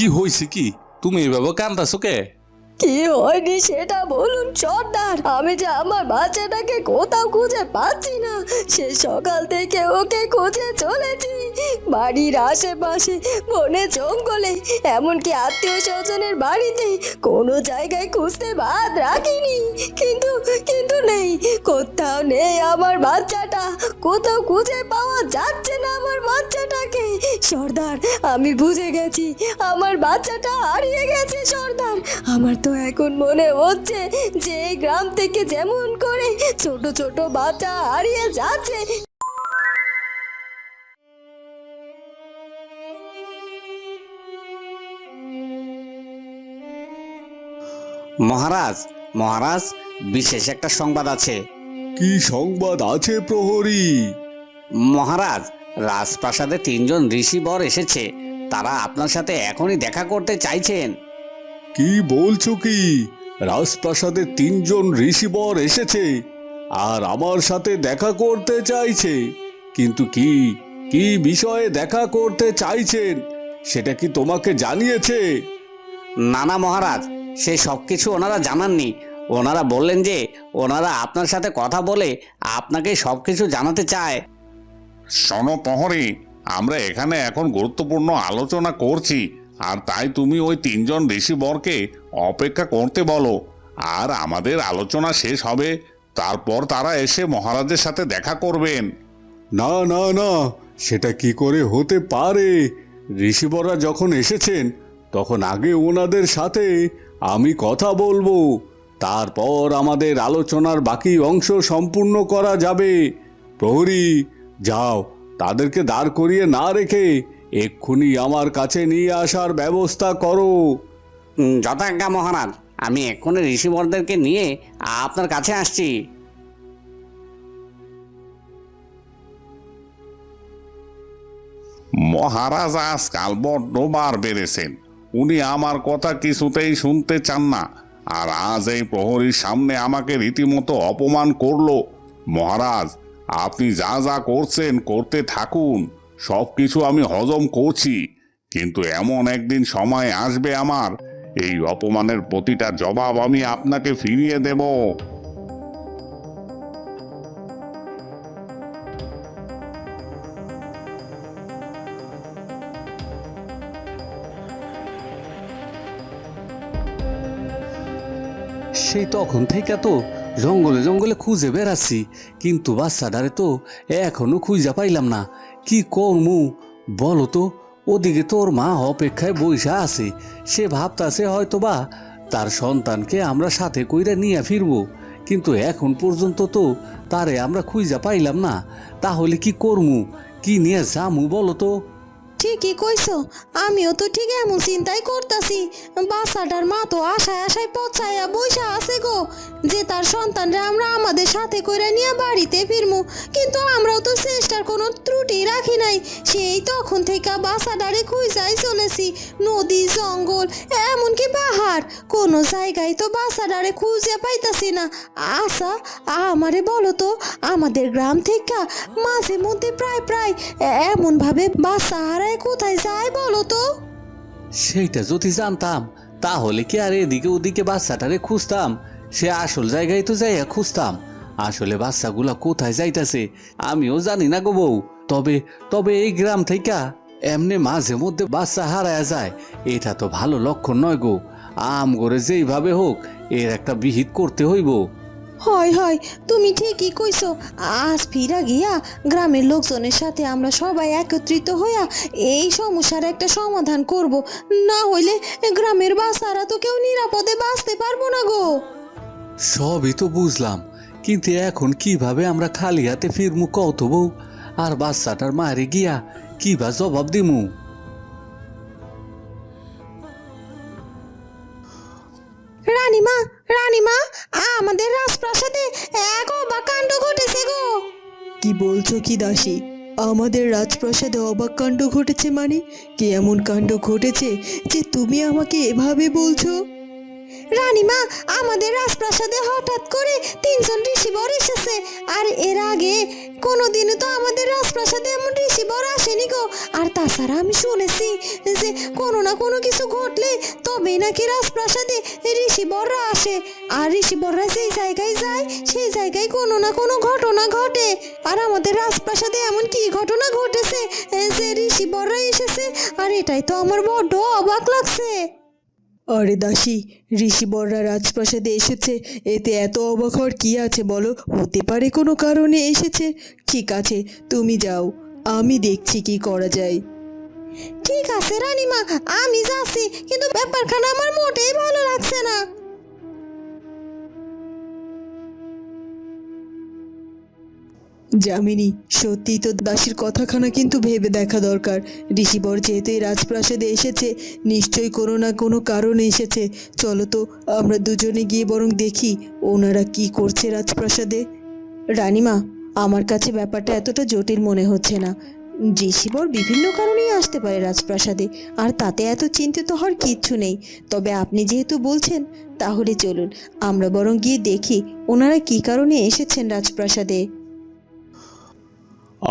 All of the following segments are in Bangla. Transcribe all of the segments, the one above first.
কি হয়েছে কি? তুমি এভাবে কান্দাছো কে? কি হয়নি সেটা বলুন সর্দার। আমি যে আমার বাচ্চাটাকে কোথাও খুঁজে পাচ্ছি না। সে সকাল থেকে ওকে খুঁজে চলেছি বাড়ির আশেপাশে, বনে জঙ্গলে, এমনকি আত্মীয় স্বজনের বাড়িতে, কোনো জায়গায় খুঁজতে বাদ রাখিনি। কিন্তু কিন্তু নেই, কোথাও নেই আমার বাচ্চাটা। কোথাও খুঁজে পাওয়া যাচ্ছে না আমার বাচ্চাটাকে। সর্দার, আমি বুঝে গেছি আমার বাচ্চাটা হারিয়ে গেছে সর্দার। আমার তো এখন মনে হচ্ছে যে এই গ্রাম থেকে যেমন করে ছোট ছোট বাচ্চা হারিয়ে যাচ্ছে। মহারাজ, মহারাজ, বিশেষ একটা সংবাদ আছে। কি সংবাদ আছে প্রহরী? মহারাজ, রাজপ্রাসাদে 3জন ঋষিবর এসেছে। তারা আপনার সাথে এখনই দেখা করতে চাইছেন। কি বলছো কি? রাজপ্রাসাদে 3জন ঋষিবর এসেছে আর আমার সাথে দেখা করতে চাইছে? কিন্তু কি কি বিষয়ে দেখা করতে চাইছেন সেটা কি তোমাকে জানিয়েছে? না না মহারাজ, সে সব কিছু ওনারা জানাননি। ওনারা বললেন যে ওনারা আপনার সাথে কথা বলে আপনাকে সব কিছু জানাতে চায়। শোনো প্রহরী, আমরা এখানে এখন গুরুত্বপূর্ণ আলোচনা করছি, আর তাই তুমি ওই 3জন ঋষিবরকে অপেক্ষা করতে বলো। আর আমাদের আলোচনা শেষ হবে, তারপর তারা এসে মহারাজের সাথে দেখা করবেন। না না না, সেটা কি করে হতে পারে? ঋষিবররা যখন এসেছেন তখন আগে ওনাদের সাথে আমি কথা বলবো, তারপর আমাদের আলোচনার বাকি অংশ সম্পূর্ণ করা যাবে। প্রহরী, যাও, তাদেরকে দাঁড় করিয়ে না রেখে এক্ষুনি আমার কাছে নিয়ে আসার ব্যবস্থা করো। যথাজ্ঞা মহারাজ, আমি এক্ষুনি ঋষিবরদেরকে নিয়ে আপনার কাছে আসছি। মহারাজ আজকাল বড্ড বার বেড়েছেন। উনি আমার কথা কিছুতেই শুনতে চান না, আর আজ এই প্রহরীর সামনে আমাকে রীতিমতো অপমান করলো। মহারাজ, আপনি যা যা করছেন করতে থাকুন, সব কিছু আমি হজম করছি। কিন্তু এমন একদিন সময় আসবে আমার, এই অপমানের প্রতিটা জবাব আমি আপনাকে ফিরিয়ে দেব। সেই তখন থেকে তো জঙ্গলে জঙ্গলে খুঁজে বেড়াচ্ছি, কিন্তু বাচ্চাটারে তো এখনো খুঁজে পাইলাম না। কি করমু বলো তো? ওদিকে তোর মা অপেক্ষায় বইসা আছে। সে ভাবতাছে হয়তো বা তার সন্তানকে আমরা সাথে কইরা নিয়ে ফিরবো, কিন্তু এখন পর্যন্ত তো তারে আমরা খুঁজে পাইলাম না। তাহলে কি করমু? কি নিয়ে যামু বলো তো? ঠিকই কইছো, আমিও তো ঠিক এমন চিন্তাই করতাছি। বাচ্চাটার মা তো আশায় আশায় পচাইয়া বইসা আছে গো, যে তার সন্তানরা আমরা আমাদের সাথে কইরা নিয়ে বাড়িতে ফিরমু। কিন্তু আমরাও তো চেষ্টার কোনো ত্রুটি রাখি নাই। সেই তখন থেকে বাচ্চাটারে খুঁজাই চলেছি, নদী, জঙ্গল, এমনকি পাহাড়, কোনো জায়গায় তো বাচ্চাটারে খুঁজে পাইতাছি না। আচ্ছা, আমারে বলো তো, আমাদের গ্রাম থেকে মাঝে মধ্যে প্রায় প্রায় এমনভাবে বাচ্চা হারায় কোথায় যায় বলো তো? সেইটা যদি জানতাম তাহলে কি আর এদিকে ওদিকে বাচ্চাটারে খুঁজতাম? সে আসল জায়গায় তো যাইয়া খুঁজতাম। আসলে বাচ্চাগুলা কোথায় যাইতাছে আমিও জানি না গো বউ। তবে তবে এই গ্রাম থেকে এমনি মাঝে মধ্যে বাচ্চা হারায়া যায়, এটা তো ভালো লক্ষণ নয় গো। আম করে যেইভাবে হোক এর একটা বিহিত করতে হইব। হয় হয়, তুমি ঠিকই কইছো। আজ ফিরা গিয়া গ্রামের লোকজনের সাথে আমরা সবাই একত্রিত হইয়া এই সমস্যার একটা সমাধান করব। না হইলে গ্রামের বাচ্চারা তো কেউ নিরাপদে বাঁচতে পারবো না গো। সবই তো বুঝলাম, কিন্তু এখন কিভাবে আমরা খালি হাতে ফিরমু কত বউ? আর বাচ্চাটার মারে গিয়া কিবা জবাব দিমু? রানীমা, রানীমা, আমাদের রাজপ্রাসাদে এক অবাক কাণ্ড ঘটেছে গো। কি বলছো কি দাসী? আমাদের রাজপ্রাসাদে অবাক কাণ্ড ঘটেছে মানে? কি এমন কাণ্ড ঘটেছে যে তুমি আমাকে এভাবে বলছো? রানীমা, আমাদের রাজপ্রাসাদে হঠাৎ করে 3জন ঋষিবর এসেছে। আর এর আগে কোনোদিনও তো আমাদের রাজপ্রাসাদে এমন ঋষিবর আসেনি গো। আর তাছাড়া আমি শুনেছি যে কোনো না কোনো কিছু ঘটলে তবেই নাকি রাজপ্রাসাদে ঋষিবররা আসে। আর ঋষিবররা যেই জায়গায় যায় সেই জায়গায় কোনো না কোনো ঘটনা ঘটে। আর আমাদের রাজপ্রাসাদে এমন কি ঘটনা ঘটেছে যে ঋষিবররা এসেছে, আর এটাই তো আমার বড্ড অবাক লাগছে। আরে দাসী, ঋষিবররা রাজপ্রাসাদে এসেছে, এতে এত অবাক হওয়ার কি আছে বলো? হতে পারে কোনো কারণে এসেছে। ঠিক আছে, তুমি যাও, আমি দেখছি কি করা যায়। ঠিক আছে রানীমা, আমি যাচ্ছি, কিন্তু ব্যাপারখানা আমার মোটেই ভালো লাগছে না। যামিনী, সত্যি তো দাসীর কথাখানা কিন্তু ভেবে দেখা দরকার। ঋষিবর যেহেতু এই রাজপ্রাসাদে এসেছে, নিশ্চয়ই কোনো না কোনো কারণে এসেছে। চলো তো আমরা দুজনে গিয়ে বরং দেখি ওনারা কি করছে রাজপ্রাসাদে। রানীমা, আমার কাছে ব্যাপারটা এতটা জটিল মনে হচ্ছে না। ঋষিবর বিভিন্ন কারণেই আসতে পারে রাজপ্রাসাদে, আর তাতে এত চিন্তিত হওয়ার কিচ্ছু নেই। তবে আপনি যেহেতু বলছেন, তাহলে চলুন আমরা বরং গিয়ে দেখি ওনারা কি কারণে এসেছেন রাজপ্রাসাদে।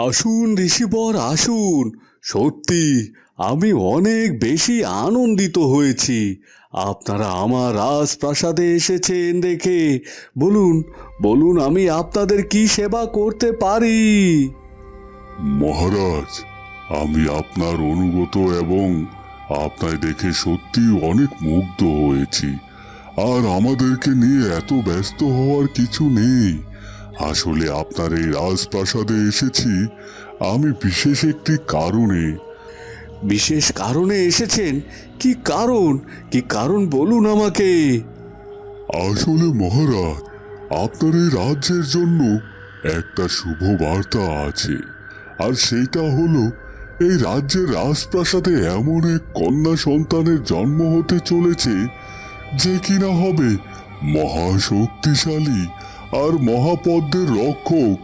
আসুন ঋষিবর, আসুন। সত্যি আমি অনেক বেশি আনন্দিত হয়েছি আপনারা আমার রাজপ্রাসাদে এসেছেন দেখে। বলুন বলুন, আমি আপনাদের কি সেবা করতে পারি? মহারাজ, আমি আপনার অনুগত এবং আপনায় দেখে সত্যি অনেক মুগ্ধ হয়েছি। আর আমাদেরকে নিয়ে এত ব্যস্ত হওয়ার কিছু নেই। আসলে আপনার এই রাজপ্রাসাদে এসেছি আমি বিশেষ একটি কারণে। বিশেষ কারণে এসেছেন? কি কারণ? কি কারণ বলুন আমাকে। আসলে মহারাজ, আপনার এই রাজ্যের জন্য একটা শুভ বার্তা আছে। আর সেইটা হলো, এই রাজ্যের রাজপ্রাসাদে এমন এক কন্যা সন্তানের জন্ম হতে চলেছে যে কিনা হবে মহাশক্তিশালী আর মহাপদ্মের রক্ষক।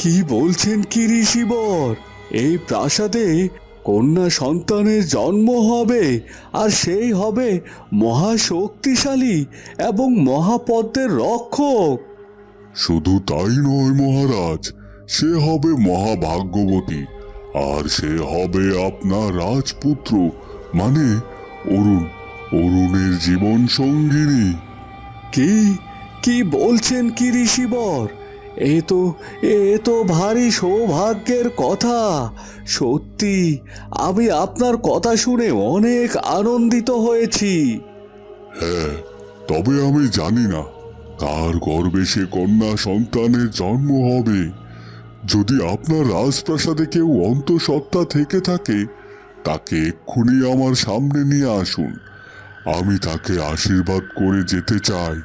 কি বলছেন কি ঋষিবর? এই প্রাসাদে কন্যা সন্তানের জন্ম হবে, আর সেই হবে মহাশক্তিশালী এবং মহাপদ্মের রক্ষক? শুধু তাই নয় মহারাজ, সে হবে মহাভাগ্যবতী। আর সে হবে আপনার রাজপুত্র, মানে অরুণের জীবন সঙ্গিনী। কি কি বলছেন কি ঋষিবর? এ তো ভারী সৌভাগ্যের কথা। সত্যি আমি আপনার কথা শুনে অনেক আনন্দিত হয়েছি। হ্যাঁ, তবে আমি জানি না কার গর্ভে সে কন্যা সন্তানের জন্ম হবে। যদি আপনার রাজপ্রাসাদে কেউ অন্তঃসত্ত্বা থেকে থাকে, তাকে এক্ষুনি আমার সামনে নিয়ে আসুন। আমি তাকে আশীর্বাদ করে যেতে চাই।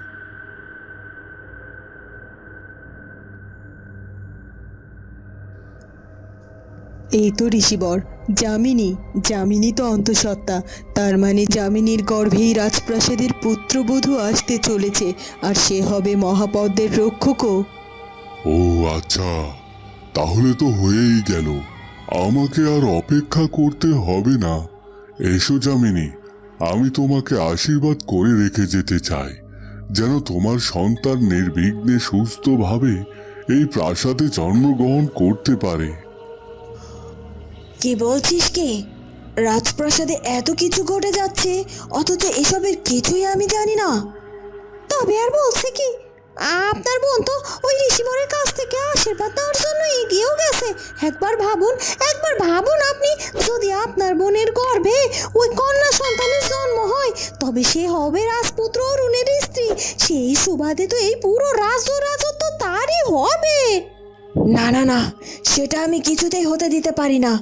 এই তো ঋষিবর, যামিনী তো অন্তঃসত্ত্বা। তার মানে যামিনীর গর্ভেই রাজপ্রাসাদের পুত্রবধূ আসতে চলেছে, আর সে হবে মহাপদ্মের রক্ষকও। ও আচ্ছা, তাহলে তো হয়েই গেল। আমাকে আর অপেক্ষা করতে হবে না। এসো যামিনী, আমি তোমাকে আশীর্বাদ করে রেখে যেতে চাই, যেন তোমার সন্তান নির্বিঘ্নে সুস্থভাবে এই প্রাসাদে জন্মগ্রহণ করতে পারে। কি বলছিস কি? রাজপ্রাসাদে এত কিছু ঘটে যাচ্ছে, অথচ এসবের কিছুই আমি জানি না। তবে আর বলছে কি, আপনার বোন তো ওই ঋষিবরের কাছ থেকে আশীর্বাদ নেওয়ার জন্য এগিয়েও গেছে। একবার ভাবুন আপনি, যদি আপনার বোনের গর্ভে ওই কন্যা সন্তানের জন্ম হয়, তবে সে হবে রাজপুত্র অরুণের স্ত্রী। সেই সুবাদে তো এই পুরো রাজত্ব তারই হবে। না, সেটা আমি কিছুতেই হতে দিতে পারি না।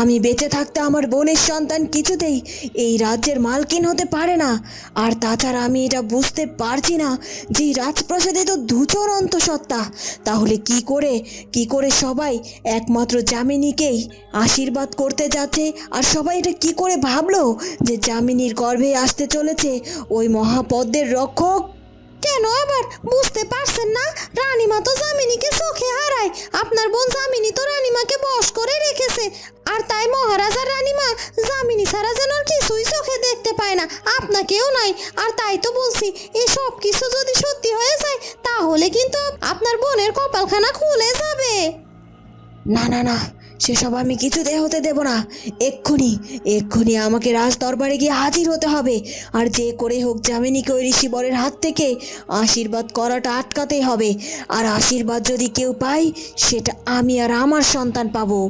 আমি বেঁচে থাকতে আমার বোনের সন্তান কিছুতেই এই রাজ্যের মালকিন হতে পারে না। আর তাছাড়া আমি এটা বুঝতে পারছি না যে রাজপ্রাসাদে তো দুজন অন্তঃসত্ত্বা। তাহলে কি করে সবাই একমাত্র যামিনীকেই আশীর্বাদ করতে যাচ্ছে, আর সবাই এটা কি করে ভাবলো যে যামিনীর গর্ভে আসতে চলেছে ওই মহাপদ্মের রক্ষক? কেন আবার বুঝতে পারছেন না? রানীমা তো যামিনীকে চোখে হারায়। আপনার বোন যামিনী তো রানীমাকে বশ করে রেখেছে, আর তাই মহারাজ আর রানীমা যামিনী ছাড়া যেন আর কিছুই চোখে দেখতে পায় হয় না, আপনাকেও নয়। আর তাই তো বলছি, এই সব কিছু যদি সত্যি হয়ে যায় তাহলে কিন্তু আপনার বোনের কপালখানা খুলে যাবে। না না না, সেসব আমি কিছুতে হতে দেব না। এক্ষুনি এক্ষুনি আমাকে রাজ দরবারে গিয়ে হাজির হতে হবে। আর যে করে হোক যামিনীকে ওই ঋষিবরের হাত থেকে আশীর্বাদ করাটা আটকাতেই হবে। আর আশীর্বাদ যদি কেউ পাই, সেটা আমি আর আমার সন্তান পাবো।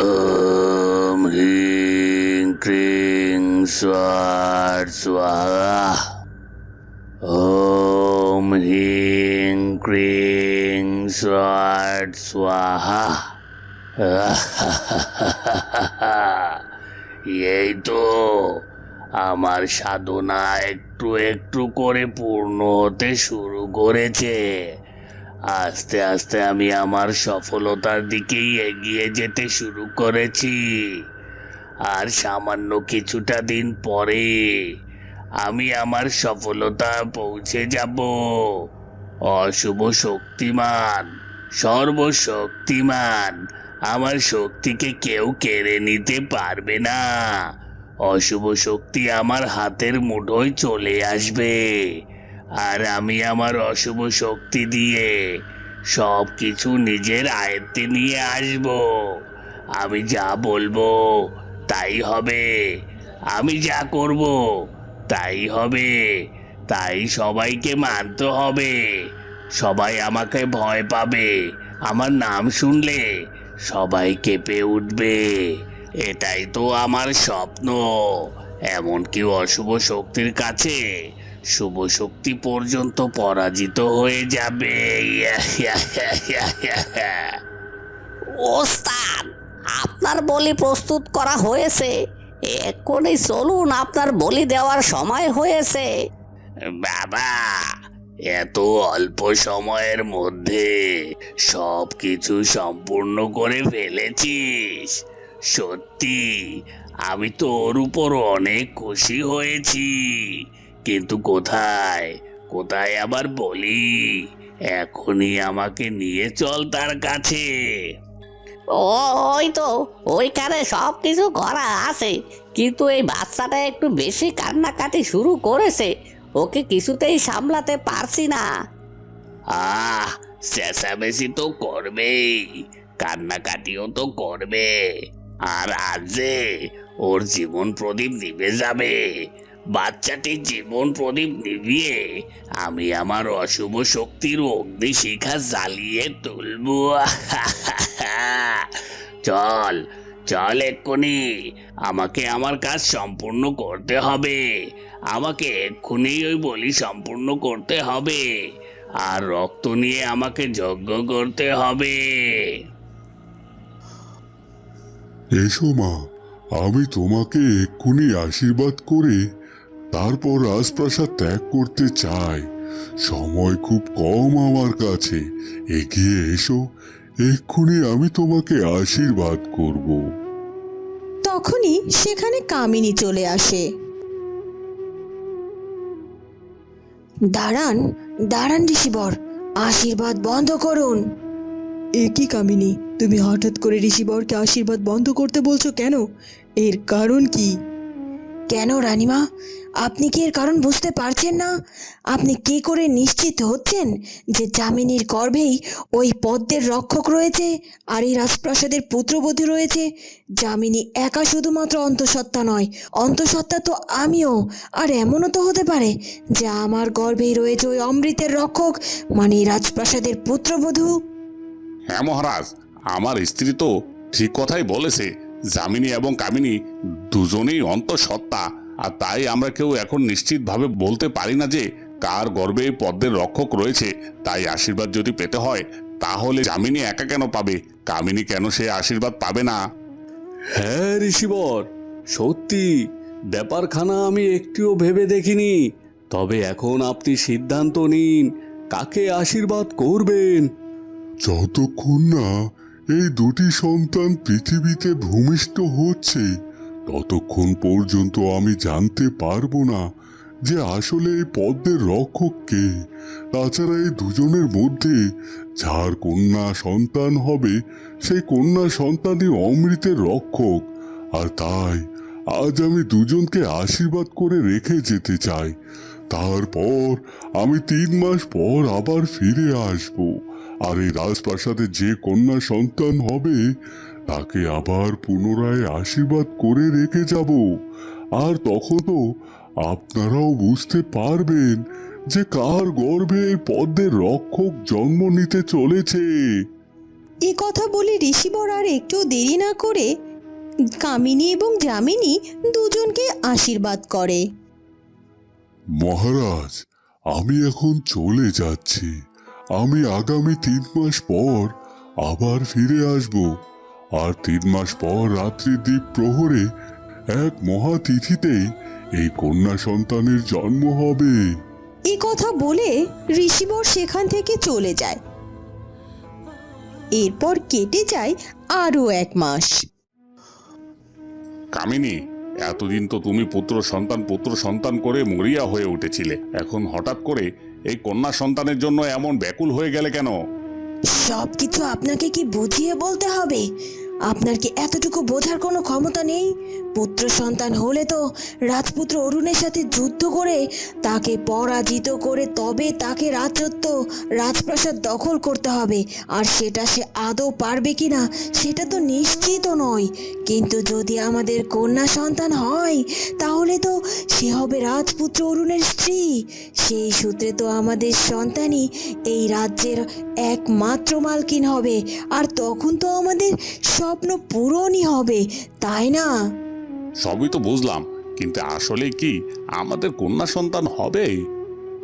ওম হ্রিং ক্রিং স্বাহা। ওম হ্রিং ক্রিং স্বাহা। এই তো আমার সাধনা একটু একটু করে পূর্ণ হতে শুরু করেছে। আস্তে আস্তে আমি আমার সফলতার দিকেই এগিয়ে যেতে শুরু করেছি। আর সামান্য কিছুটা দিন পরে আমি আমার সফলতা পৌঁছে যাব। অশুভ শক্তিমান, সর্বশক্তিমান, আমার শক্তিকে কেউ কেড়ে নিতে পারবে না। অশুভ শক্তি আমার হাতের মুঠোয় চলে আসবে। আর আমি আমার অশুভ শক্তি দিয়ে সব কিছু নিজের আয়ত্তে নিয়ে আসব। আমি যা বলবো তাই হবে, আমি যা করব তাই হবে। তাই সবাইকে মানতে হবে। সবাই আমাকে ভয় পাবে। আমার নাম শুনলে সবাই কেঁপে উঠবে। এটাই তো আমার স্বপ্ন। এমনকি অশুভ শক্তির কাছে শুভ শক্তি পর্যন্ত পরাজিত হয়ে যাবে। ওস্তাদ, আপনার বলি প্রস্তুত করা হয়েছে। এক্ষুনি চলুন, আপনার বলি দেওয়ার সময় হয়েছে। বাবা, এত অল্প সময়ের মধ্যে সব কিছু সম্পূর্ণ করে ফেলেছিস। সত্যি আমি তোর উপর অনেক খুশি হয়েছি। কিন্তু কোথায় কোথায় আবার বলি? এখনই আমাকে নিয়ে চল তার কাছে। ওই তো ওইখানে সব কিছু করা আছে, কিন্তু এই বাচ্চাটা একটু বেশি কান্নাকাটি শুরু করেছে। ওকে কিছুতেই সামলাতে পারছি না। চেঁচামেচি তো করবেই, কান্নাকাটিও তো করবে। আর আজ যে ওর জীবন প্রদীপ নিভে যাবে, বাচ্চাটির জীবন প্রদীপ নিভিয়ে আমি আমার অশুভ শক্তির অগ্নিশিখা জ্বালিয়ে তুলব। চল চল, এক্ষুনি আমাকে আমার কাজ সম্পূর্ণ করতে হবে। আমাকে এক্ষুনি ওই বলি সম্পূর্ণ করতে হবে। আর রক্ত নিয়ে আমাকে যজ্ঞ করতে হবে। এসো মা, আমি তোমাকে এক্ষুনি আশীর্বাদ করে তারপর রাজপ্রাসাদ ত্যাগ করতে চাই। সময় খুব কম আমার কাছে। এগিয়ে এসো, এক্ষুনি আমি তোমাকে আশীর্বাদ করব। তখনই সেখানে কামিনী চলে আসে। দাঁড়ান দাঁড়ান ঋষিবর, আশীর্বাদ বন্ধ করুন। এ কি কামিনী, তুমি হঠাৎ করে ঋষিবরকে আশীর্বাদ বন্ধ করতে বলছো কেন? এর কারণ কি? কেন রানীমা, আপনি কি এর কারণ বুঝতে পারছেন না? আপনি কি করে নিশ্চিত হচ্ছেন যে যামিনীর গর্ভেই ওই পদ্মের রক্ষক রয়েছে আর এই রাজপ্রাসাদের পুত্রবধূ রয়েছে? যামিনী একা শুধুমাত্র অন্তঃসত্ত্বা নয়, অন্তঃসত্ত্বা তো আমিও। আর এমনও তো হতে পারে যে আমার গর্ভেই রয়েছে ওই অমৃতের রক্ষক, মানে এই রাজপ্রাসাদের পুত্রবধূ। হ্যাঁ মহারাজ, আমার স্ত্রী তো ঠিক কথাই বলেছে। যামিনী এবং কামিনী দুজনেই অন্তঃসত্ত্বা। আর তাই আমরা কেউ এখন নিশ্চিতভাবে বলতে পারি না যে কার গর্ভে এই পদ্মের রক্ষক রয়েছে। তাই আশীর্বাদ যদি পেতে হয় তাহলে যামিনী একা কেন পাবে? কামিনী কেন সে আশীর্বাদ পাবে না? হ্যাঁ ঋষিবর, সত্যি ব্যাপারখানা আমি একটিও ভেবে দেখিনি। তবে এখন আপনি সিদ্ধান্ত নিন, কাকে আশীর্বাদ করবেন। যতক্ষণ না এই দুটি সন্তান পৃথিবীতে ভূমিষ্ঠ হচ্ছে ততক্ষণ পর্যন্ত আমি জানতে পারবো না যে আসলে এই পদ্মের রক্ষক কে। তাছাড়া এই দুজনের মধ্যে যার কন্যা সন্তান হবে সেই কন্যা সন্তানই অমৃতের রক্ষক। আর তাই আজ আমি দুজনকে আশীর্বাদ করে রেখে যেতে চাই। তারপর আমি 3 মাস পর আবার ফিরে আসব, আর এই রাজপ্রাসাদে যে কন্যা সন্তান হবে তাকে আবার পুনরায় আশীর্বাদ করে রেখে যাব। আর তখন তো আপনারাও বুঝতে পারবেন যে কার গর্ভে এই পদ্মের রক্ষক জন্ম নিতে চলেছে। এ কথা বলে ঋষিবর আর একটু দেরি না করে কামিনী এবং যামিনী দুজনকে আশীর্বাদ করে। মহারাজ, আমি এখন চলে যাচ্ছি। আমি আগামী 3 মাস পর আবার ফিরে আসব, আর 3 মাস পর রাত্রি দ্বীপ প্রহরে এক মহাতিথিতেই এই কন্যা সন্তানের জন্ম হবে। এ কথা বলে ঋষিবর সেখান থেকে চলে যায়। এরপর কেটে যায় আরও 1 মাস। কামিনী, এতদিন তো তুমি পুত্র সন্তান করে মরিয়া হয়ে উঠেছিলে, এখন হঠাৎ করে এই কন্যা সন্তানের জন্য এমন ব্যাকুল হয়ে গেলে কেন? সবকিছু আপনাকে কি বুঝিয়ে বলতে হবে? আপনার কি এতটুকু বোঝার কোনো ক্ষমতা নেই? পুত্র সন্তান হলে তো রাজপুত্র অরুণের সাথে যুদ্ধ করে তাকে পরাজিত করে তবে তাকে রাজত্ব রাজপ্রাসাদ দখল করতে হবে, আর সেটা সে আদৌ পারবে কিনা সেটা তো নিশ্চিত নয়। কিন্তু যদি আমাদের কন্যা সন্তান হয় তাহলে তো সে হবে রাজপুত্র অরুণের স্ত্রী। সেই সূত্রে তো আমাদের সন্তানই এই রাজ্যের একমাত্র মালকিন হবে, আর তখন তো আমাদের স্বপ্ন পূরণই হবে, তাই না? সবই তো বুঝলাম, কিন্তু আসলে কি আমাদের কন্যা সন্তান হবে?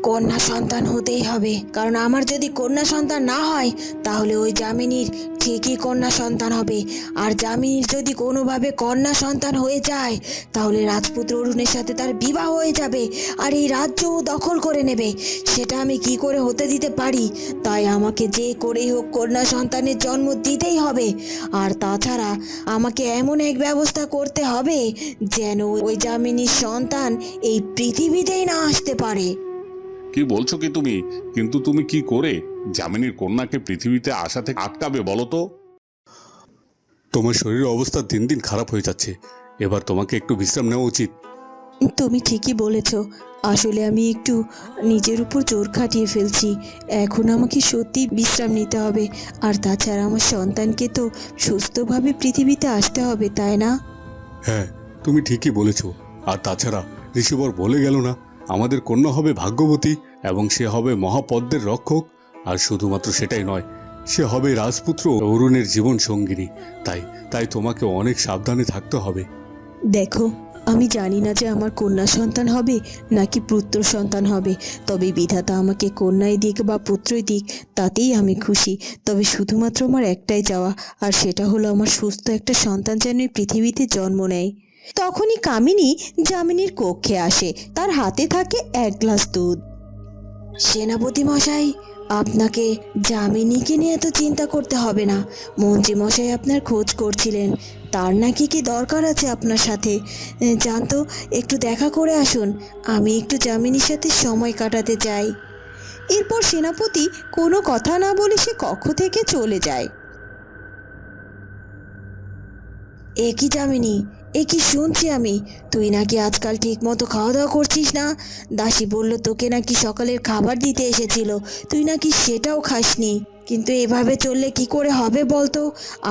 কন্যা সন্তান হতেই হবে, কারণ আমার যদি কন্যা সন্তান না হয় তাহলে ওই যামিনীর ঠিকই কন্যা সন্তান হবে। আর যামিনীর যদি কোনোভাবে কন্যা সন্তান হয়ে যায় তাহলে রাজপুত্র অরুণের সাথে তার বিবাহ হয়ে যাবে, আর এই রাজ্যও দখল করে নেবে। সেটা আমি কি করে হতে দিতে পারি? তাই আমাকে যে করেই হোক কন্যা সন্তানের জন্ম দিতেই হবে। আর তাছাড়া আমাকে এমন এক ব্যবস্থা করতে হবে যেন ওই যামিনীর সন্তান এই পৃথিবীতেই না আসতে পারে। কি বলছো কি তুমি? কিন্তু তুমি কি করে যামিনীর কন্যাকে পৃথিবীতে আসা থেকে আটকাবে বলো তো? তোমার শরীরের অবস্থা দিন দিন খারাপ হয়ে যাচ্ছে, এবার তোমাকে একটু বিশ্রাম নেওয়া উচিত। তুমি ঠিকই বলেছ, আসলে আমি একটু নিজের উপর জোর খাটিয়ে ফেলছি। এখন আমাকে সত্যি বিশ্রাম নিতে হবে, আর তাছাড়া আমার সন্তানকে তো সুস্থভাবে পৃথিবীতে আসতে হবে, তাই না? হ্যাঁ, তুমি ঠিকই বলেছ। আর তাছাড়া ঋষিবর বলে গেল না, আমাদের কন্যা হবে ভাগ্যবতী এবং সে হবে মহাপদ্মের রক্ষক। আর শুধুমাত্র সেটাই নয়, সে হবে রাজপুত্র অরুণের জীবন সঙ্গিনী। তাই তোমাকে অনেক সাবধানে থাকতে হবে। দেখো, আমি জানি না যে আমার কন্যা সন্তান হবে নাকি পুত্র সন্তান হবে, তবে বিধাতা আমাকে কন্যাই দিক বা পুত্রই দিক তাতেই আমি খুশি। তবে শুধুমাত্র আমার একটাই চাওয়া, আর সেটা হলো আমার সুস্থ একটা সন্তান যেন এই পৃথিবীতে জন্ম নেয়। তখনই কামিনী যামিনীর কক্ষে আসে, তার হাতে থাকে 1 গ্লাস দুধ। সেনাপতি মশাই, আপনাকে যামিনীকে নিয়ে এত চিন্তা করতে হবে না। মন্ত্রী মশাই আপনার খোঁজ করছিলেন, তার নাকি কি দরকার আছে আপনার সাথে। জানতো, একটু দেখা করে আসুন, আমি একটু যামিনীর সাথে সময় কাটাতে চাই। এরপর সেনাপতি কোনো কথা না বলে সে কক্ষ থেকে চলে যায়। এ কি যামিনী, এ কি শুনছি আমি? তুই নাকি আজকাল ঠিক মতো খাওয়া দাওয়া করছিস না। দাসী বলল তোকে নাকি সকালের খাবার দিতে এসেছিল, তুই নাকি সেটাও খাসনি। কিন্তু এভাবে চললে কি করে হবে বলতো?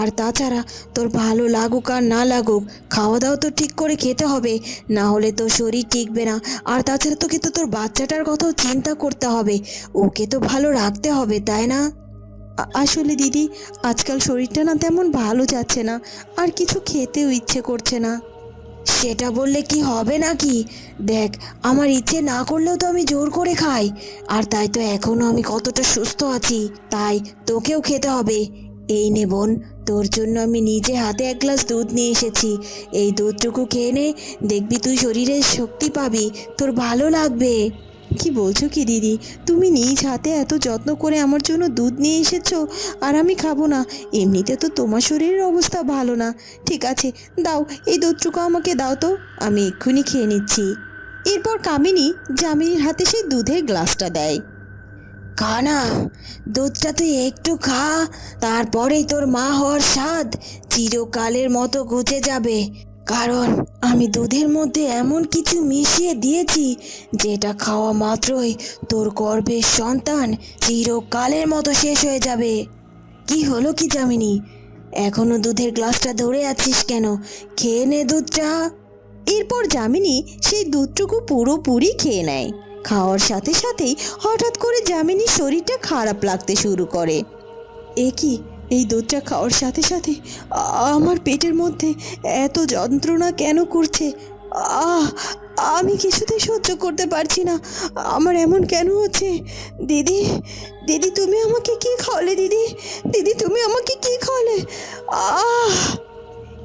আর তাছাড়া তোর ভালো লাগুক আর না লাগুক, খাওয়া দাওয়া তো ঠিক করে খেতে হবে, না হলে তোর শরীর টিকবে না। আর তাছাড়া তোকে তো তোর বাচ্চাটার কথাও চিন্তা করতে হবে, ওকে তো ভালো রাখতে হবে, তাই না? আসলে দিদি, আজকাল শরীরটা না তেমন ভালো যাচ্ছে না, আর কিছু খেতেও ইচ্ছে করছে না। সেটা বললে কি হবে নাকি? দেখ, আমার ইচ্ছে না করলেও তো আমি জোর করে খাই, আর তাই তো এখনো আমি কতটা সুস্থ আছি। তাই তোকেও খেতে হবে। এই নে বোন, তোর জন্য আমি নিজে হাতে 1 গ্লাস দুধ নিয়ে এসেছি। এই দুধটুকু খেয়ে নে, দেখবি তুই শরীরে শক্তি পাবি, তোর ভালো লাগবে। কি বলছো কি দিদি? তুমি নিজ হাতে এত যত্ন করে আমার জন্য দুধ নিয়ে এসেছো, আর আমি খাবো না? এমনিতে তো তোমার শরীরের অবস্থা ভালো না। ঠিক আছে, দাও, এই দুধটুকু আমাকে দাও তো, আমি এক্ষুনি খেয়ে নিচ্ছি। এরপর কামিনী যামিনীর হাতে সেই দুধের গ্লাসটা দেয়। খানা, দুধটা তুই একটু খা, তারপরেই তোর মা হওয়ার স্বাদ চিরকালের মতো ঘুচে যাবে। কারণ আমি দুধের মধ্যে এমন কিছু মিশিয়ে দিয়েছি যেটা খাওয়া মাত্রই তোর গর্ভের সন্তান চিরকালের মতো শেষ হয়ে যাবে। কি হলো কি যামিনী, এখনো দুধের গ্লাসটা ধরে আছিস কেন? খেয়ে নে দুধটা। এরপর যামিনী সেই দুধটুকু পুরোপুরি খেয়ে নেয়। খাওয়ার সাথে সাথেই হঠাৎ করে যামিনীর শরীরটা খারাপ লাগতে শুরু করে। এ কি, এই দুধটা খাওয়ার সাথে সাথে আমার পেটের মধ্যে এত যন্ত্রণা কেন করছে? আহ, আমি কিছুতেই সহ্য করতে পারছি না। আমার এমন কেন হচ্ছে? দিদি, দিদি তুমি আমাকে কি খাওয়ালে? দিদি, দিদি তুমি আমাকে কি খাওয়ালে? আহ!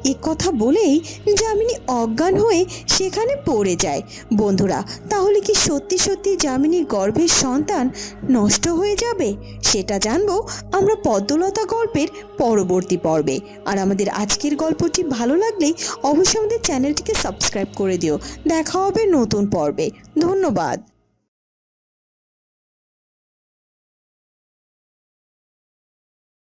এ কথা বলেই যামিনী অজ্ঞান হয়ে সেখানে পড়ে যায়। বন্ধুরা, তাহলে কি সত্যি সত্যি যামিনীর গর্ভের সন্তান নষ্ট হয়ে যাবে? সেটা জানবো আমরা পদ্মলতা গল্পের পরবর্তী পর্বে। আর আমাদের আজকের গল্পটি ভালো লাগলেই অবশ্যই আমাদের চ্যানেলটিকে সাবস্ক্রাইব করে দিও। দেখা হবে নতুন পর্বে। ধন্যবাদ।